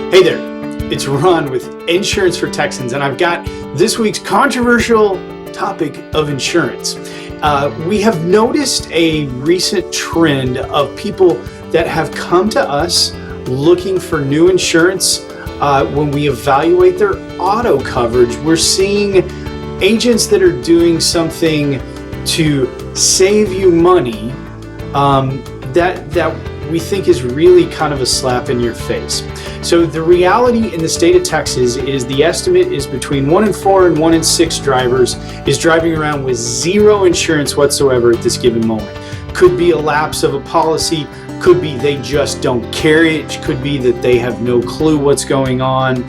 Hey there, it's Ron with Insurance for Texans, and I've got this week's controversial topic of insurance. We have noticed a recent trend of people that have come to us looking for new insurance. When we evaluate their auto coverage, we're seeing agents that are doing something to save you money that we think is really kind of a slap in your face. So the reality in the state of Texas is the estimate is between 1 in 4 and 1 in 6 drivers is driving around with zero insurance whatsoever at this given moment. Could be a lapse of a policy, could be they just don't carry it, could be that they have no clue what's going on,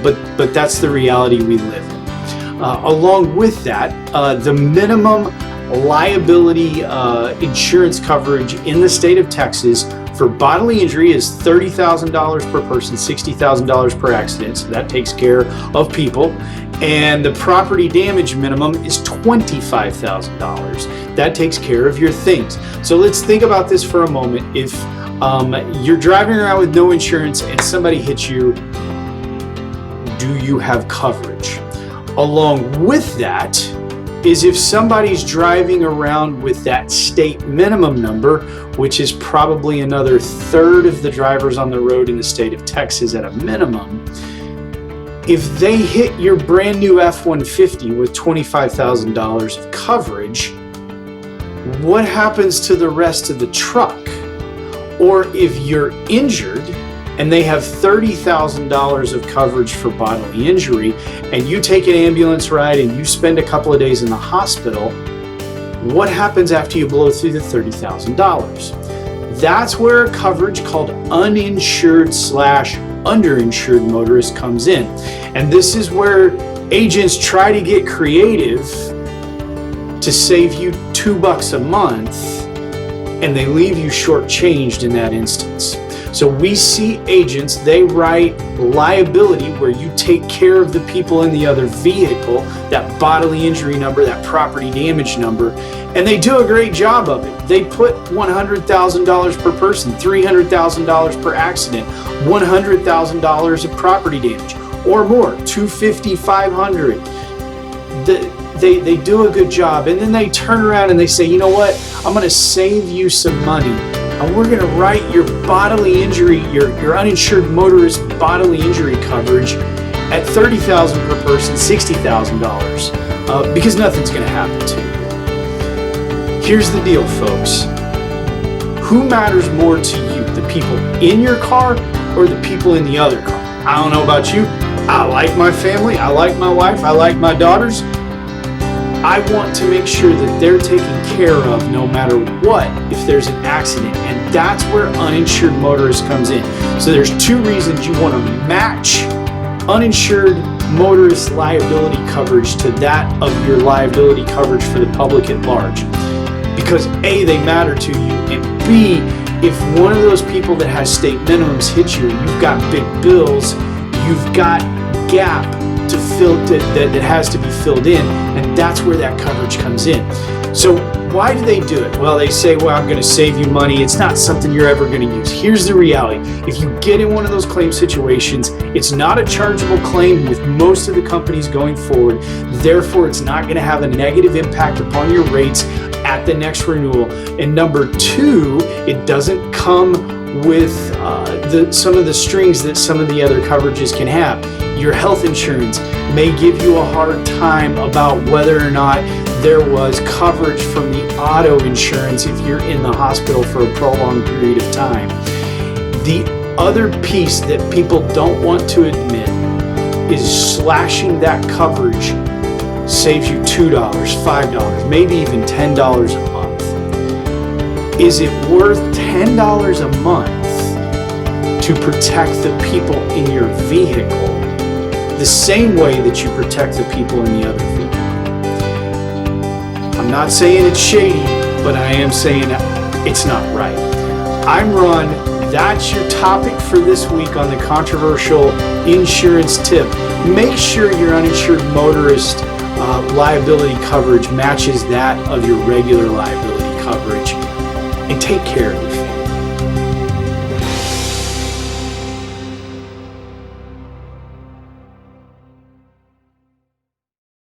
but that's the reality we live in. Along with that, the minimum liability insurance coverage in the state of Texas for bodily injury is $30,000 per person, $60,000 per accident. So that takes care of people. And the property damage minimum is $25,000. That takes care of your things. So let's think about this for a moment. If you're driving around with no insurance and somebody hits you, do you have coverage? Along with that is if somebody's driving around with that state minimum number, which is probably another third of the drivers on the road in the state of Texas at a minimum, if they hit your brand new F-150 with $25,000 of coverage, what happens to the rest of the truck? Or if you're injured and they have $30,000 of coverage for bodily injury, and you take an ambulance ride and you spend a couple of days in the hospital, what happens after you blow through the $30,000? That's where a coverage called uninsured/underinsured motorist comes in. And this is where agents try to get creative to save you $2 a month, and they leave you shortchanged in that instance. So we see agents, they write liability where you take care of the people in the other vehicle, that bodily injury number, that property damage number, and they do a great job of it. They put $100,000 per person, $300,000 per accident, $100,000 of property damage or more, $250,000, $500,000. They do a good job, and then they turn around and they say, you know what, I'm going to save you some money. And we're going to write your bodily injury, your uninsured motorist bodily injury coverage at $30,000 per person, $60,000, because nothing's going to happen to you. Here's the deal, folks. Who matters more to you, the people in your car or the people in the other car? I don't know about you. I like my family. I like my wife. I like my daughters. I want to make sure that they're taken care of no matter what if there's an accident, and that's where uninsured motorist comes in. So there's two reasons you want to match uninsured motorist liability coverage to that of your liability coverage for the public at large. Because A, they matter to you, and B, if one of those people that has state minimums hits you, you've got big bills, you've got gap to fill that has to be filled in, and that's where that coverage comes in. So why do they do it? Well, they say, well, I'm going to save you money. It's not something you're ever going to use. Here's the reality. If you get in one of those claim situations, it's not a chargeable claim with most of the companies going forward. Therefore, it's not going to have a negative impact upon your rates at the next renewal. And number two, it doesn't come with some of the strings that some of the other coverages can have. Your health insurance may give you a hard time about whether or not there was coverage from the auto insurance if you're in the hospital for a prolonged period of time. The other piece that people don't want to admit is slashing that coverage saves you $2, $5, maybe even $10 a month. Is it worth $10 a month to protect the people in your vehicle the same way that you protect the people in the other vehicle? I'm not saying it's shady, but I am saying it's not right. I'm Ron. That's your topic for this week on the controversial insurance tip. Make sure your uninsured motorist liability coverage matches that of your regular liability coverage, and take care of